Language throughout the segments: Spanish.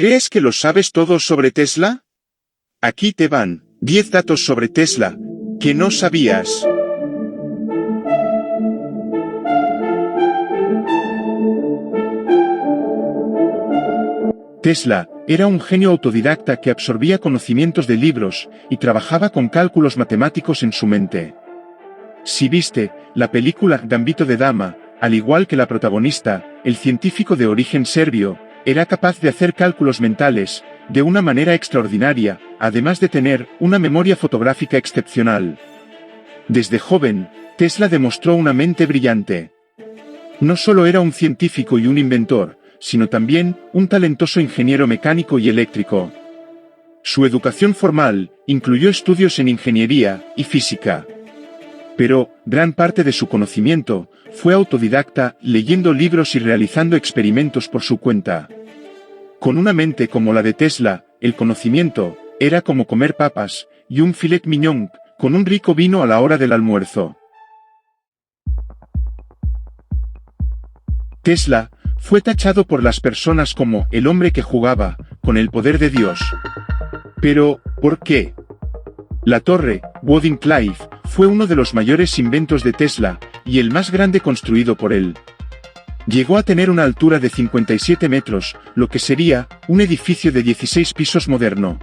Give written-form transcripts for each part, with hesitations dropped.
¿Crees que lo sabes todo sobre Tesla? Aquí te van 10 datos sobre Tesla que no sabías. Tesla era un genio autodidacta que absorbía conocimientos de libros y trabajaba con cálculos matemáticos en su mente. Si viste la película Gambito de Dama, al igual que la protagonista, el científico de origen serbio era capaz de hacer cálculos mentales de una manera extraordinaria, además de tener una memoria fotográfica excepcional. Desde joven, Tesla demostró una mente brillante. No solo era un científico y un inventor, sino también un talentoso ingeniero mecánico y eléctrico. Su educación formal incluyó estudios en ingeniería y física. Pero gran parte de su conocimiento fue autodidacta, leyendo libros y realizando experimentos por su cuenta. Con una mente como la de Tesla, el conocimiento era como comer papas y un filet mignon con un rico vino a la hora del almuerzo. Tesla fue tachado por las personas como el hombre que jugaba con el poder de Dios. Pero, ¿por qué? La torre Wooding Clive fue uno de los mayores inventos de Tesla y el más grande construido por él. Llegó a tener una altura de 57 metros, lo que sería un edificio de 16 pisos moderno.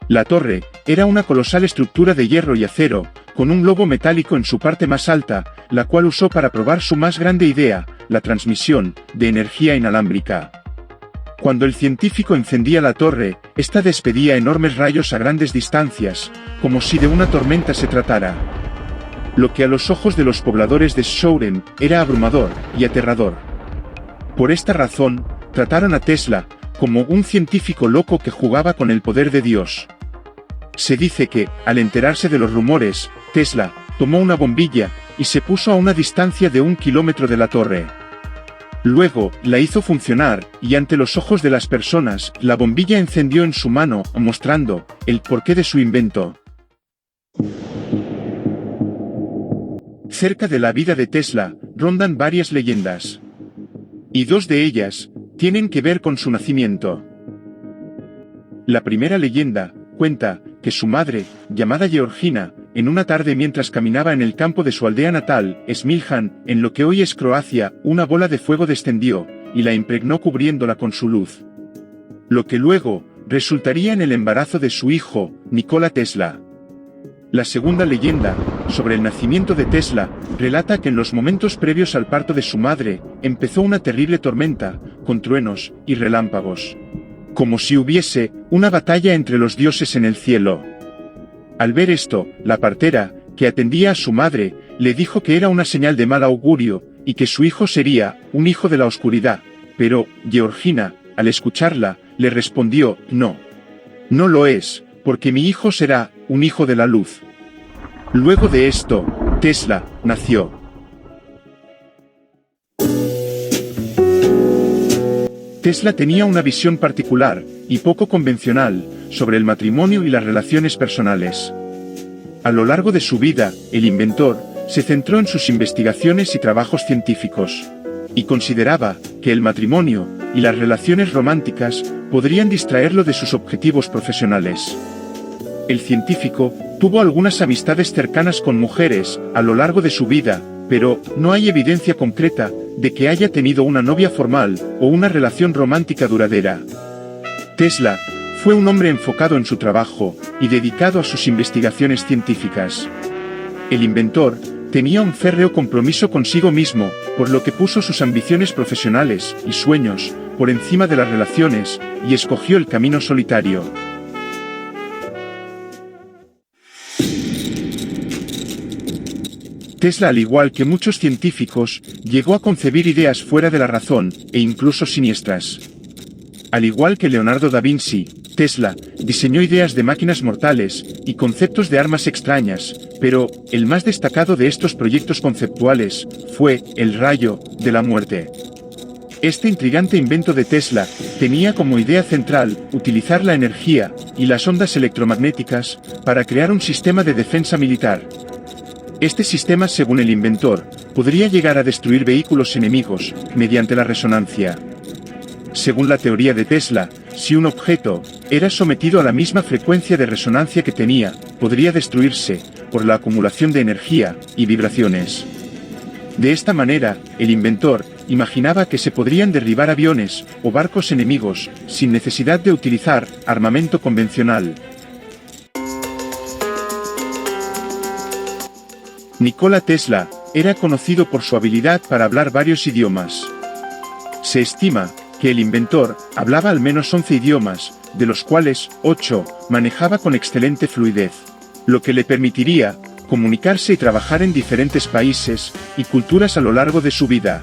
La torre era una colosal estructura de hierro y acero, con un globo metálico en su parte más alta, la cual usó para probar su más grande idea, la transmisión de energía inalámbrica. Cuando el científico encendía la torre, esta despedía enormes rayos a grandes distancias, como si de una tormenta se tratara. Lo que a los ojos de los pobladores de Shoreham era abrumador y aterrador. Por esta razón, trataron a Tesla como un científico loco que jugaba con el poder de Dios. Se dice que, al enterarse de los rumores, Tesla tomó una bombilla y se puso a una distancia de 1 kilómetro de la torre. Luego, la hizo funcionar, y ante los ojos de las personas, la bombilla encendió en su mano, mostrando el porqué de su invento. Cerca de la vida de Tesla, rondan varias leyendas. Y 2 de ellas tienen que ver con su nacimiento. La primera leyenda cuenta que su madre, llamada Georgina, en una tarde mientras caminaba en el campo de su aldea natal, Smiljan, en lo que hoy es Croacia, una bola de fuego descendió, y la impregnó cubriéndola con su luz. Lo que luego resultaría en el embarazo de su hijo, Nikola Tesla. La segunda leyenda, sobre el nacimiento de Tesla, relata que en los momentos previos al parto de su madre, empezó una terrible tormenta, con truenos y relámpagos. Como si hubiese una batalla entre los dioses en el cielo. Al ver esto, la partera, que atendía a su madre, le dijo que era una señal de mal augurio, y que su hijo sería un hijo de la oscuridad, pero Georgina, al escucharla, le respondió, no lo es, porque mi hijo será un hijo de la luz. Luego de esto, Tesla nació. Tesla tenía una visión particular, y poco convencional, sobre el matrimonio y las relaciones personales. A lo largo de su vida, el inventor se centró en sus investigaciones y trabajos científicos, y consideraba que el matrimonio y las relaciones románticas podrían distraerlo de sus objetivos profesionales. El científico tuvo algunas amistades cercanas con mujeres a lo largo de su vida, pero no hay evidencia concreta de que haya tenido una novia formal o una relación romántica duradera. Tesla fue un hombre enfocado en su trabajo y dedicado a sus investigaciones científicas. El inventor tenía un férreo compromiso consigo mismo, por lo que puso sus ambiciones profesionales y sueños por encima de las relaciones y escogió el camino solitario. Tesla, al igual que muchos científicos, llegó a concebir ideas fuera de la razón e incluso siniestras. Al igual que Leonardo da Vinci, Tesla diseñó ideas de máquinas mortales y conceptos de armas extrañas, pero el más destacado de estos proyectos conceptuales fue el rayo de la muerte. Este intrigante invento de Tesla tenía como idea central utilizar la energía y las ondas electromagnéticas para crear un sistema de defensa militar. Este sistema, según el inventor, podría llegar a destruir vehículos enemigos mediante la resonancia. Según la teoría de Tesla, si un objeto era sometido a la misma frecuencia de resonancia que tenía, podría destruirse por la acumulación de energía y vibraciones. De esta manera, el inventor imaginaba que se podrían derribar aviones o barcos enemigos sin necesidad de utilizar armamento convencional. Nikola Tesla era conocido por su habilidad para hablar varios idiomas. Se estima que el inventor hablaba al menos 11 idiomas, de los cuales 8 manejaba con excelente fluidez, lo que le permitiría comunicarse y trabajar en diferentes países y culturas a lo largo de su vida.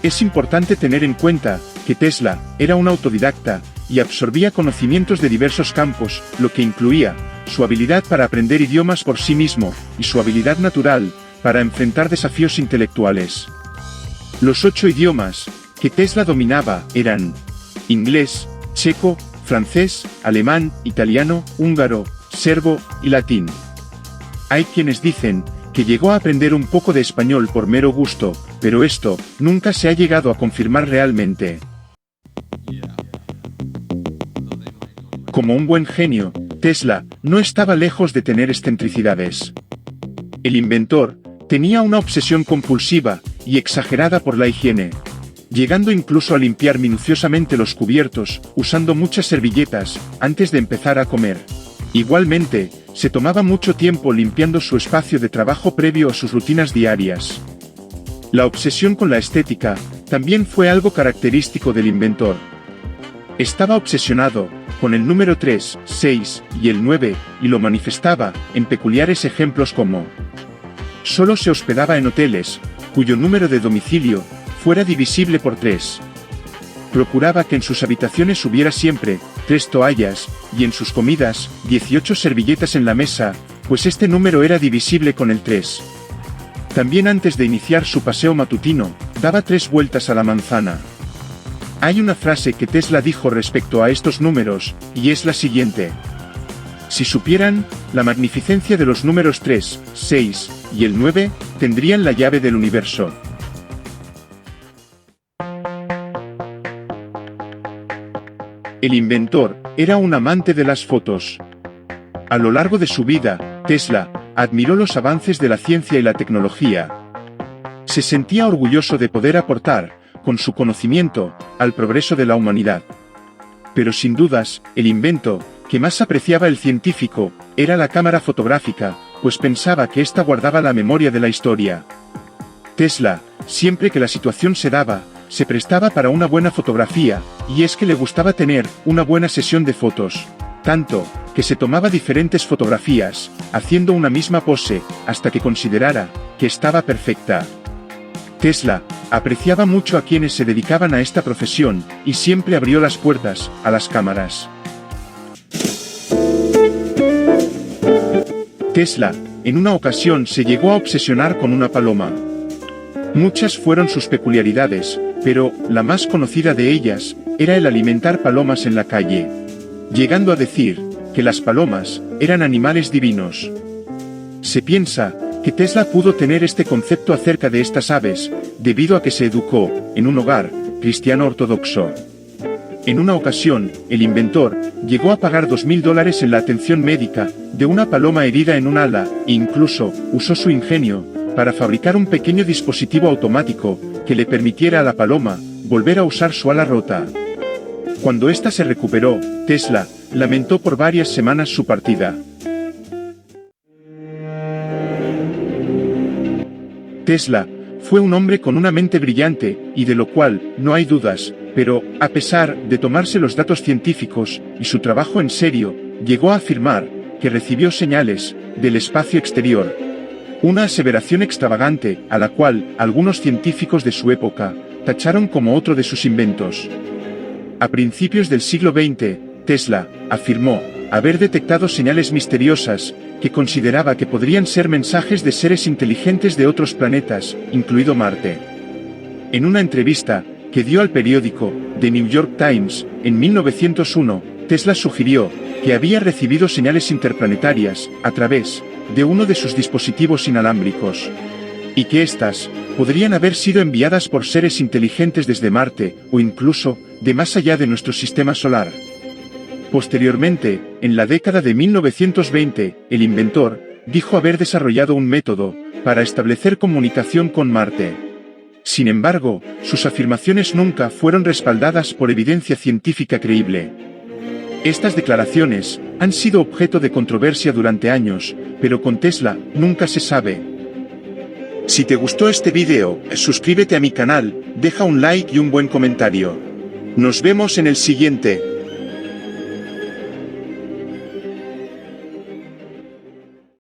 Es importante tener en cuenta que Tesla era un autodidacta y absorbía conocimientos de diversos campos, lo que incluía su habilidad para aprender idiomas por sí mismo y su habilidad natural para enfrentar desafíos intelectuales. Los 8 idiomas que Tesla dominaba eran inglés, checo, francés, alemán, italiano, húngaro, serbo y latín. Hay quienes dicen que llegó a aprender un poco de español por mero gusto, pero esto nunca se ha llegado a confirmar realmente. Como un buen genio, Tesla no estaba lejos de tener excentricidades. El inventor tenía una obsesión compulsiva y exagerada por la higiene, llegando incluso a limpiar minuciosamente los cubiertos, usando muchas servilletas, antes de empezar a comer. Igualmente, se tomaba mucho tiempo limpiando su espacio de trabajo previo a sus rutinas diarias. La obsesión con la estética también fue algo característico del inventor. Estaba obsesionado con el número 3, 6 y el 9, y lo manifestaba en peculiares ejemplos como: solo se hospedaba en hoteles cuyo número de domicilio fuera divisible por 3. Procuraba que en sus habitaciones hubiera siempre 3 toallas, y en sus comidas, 18 servilletas en la mesa, pues este número era divisible con el 3. También antes de iniciar su paseo matutino, daba 3 vueltas a la manzana. Hay una frase que Tesla dijo respecto a estos números, y es la siguiente: si supieran la magnificencia de los números 3, 6 y el 9, tendrían la llave del universo. El inventor era un amante de las fotos. A lo largo de su vida, Tesla admiró los avances de la ciencia y la tecnología. Se sentía orgulloso de poder aportar, con su conocimiento, al progreso de la humanidad. Pero sin dudas, el invento que más apreciaba el científico era la cámara fotográfica, pues pensaba que ésta guardaba la memoria de la historia. Tesla, siempre que la situación se daba, se prestaba para una buena fotografía, y es que le gustaba tener una buena sesión de fotos. Tanto, que se tomaba diferentes fotografías, haciendo una misma pose, hasta que considerara que estaba perfecta. Tesla apreciaba mucho a quienes se dedicaban a esta profesión, y siempre abrió las puertas a las cámaras. Tesla, en una ocasión se llegó a obsesionar con una paloma. Muchas fueron sus peculiaridades, pero la más conocida de ellas era el alimentar palomas en la calle, llegando a decir que las palomas eran animales divinos. Se piensa que Tesla pudo tener este concepto acerca de estas aves, debido a que se educó en un hogar cristiano ortodoxo. En una ocasión, el inventor llegó a pagar $2000 en la atención médica de una paloma herida en un ala, e incluso usó su ingenio para fabricar un pequeño dispositivo automático que le permitiera a la paloma volver a usar su ala rota. Cuando ésta se recuperó, Tesla lamentó por varias semanas su partida. Tesla fue un hombre con una mente brillante, y de lo cual no hay dudas, pero, a pesar de tomarse los datos científicos y su trabajo en serio, llegó a afirmar que recibió señales del espacio exterior. Una aseveración extravagante, a la cual algunos científicos de su época tacharon como otro de sus inventos. A principios del siglo XX, Tesla afirmó haber detectado señales misteriosas que consideraba que podrían ser mensajes de seres inteligentes de otros planetas, incluido Marte. En una entrevista que dio al periódico The New York Times en 1901, Tesla sugirió que había recibido señales interplanetarias a través de uno de sus dispositivos inalámbricos. y que éstas podrían haber sido enviadas por seres inteligentes desde Marte o incluso de más allá de nuestro sistema solar. Posteriormente, en la década de 1920, el inventor dijo haber desarrollado un método para establecer comunicación con Marte. Sin embargo, sus afirmaciones nunca fueron respaldadas por evidencia científica creíble. Estas declaraciones han sido objeto de controversia durante años, pero con Tesla nunca se sabe. Si te gustó este video, suscríbete a mi canal, deja un like y un buen comentario. Nos vemos en el siguiente.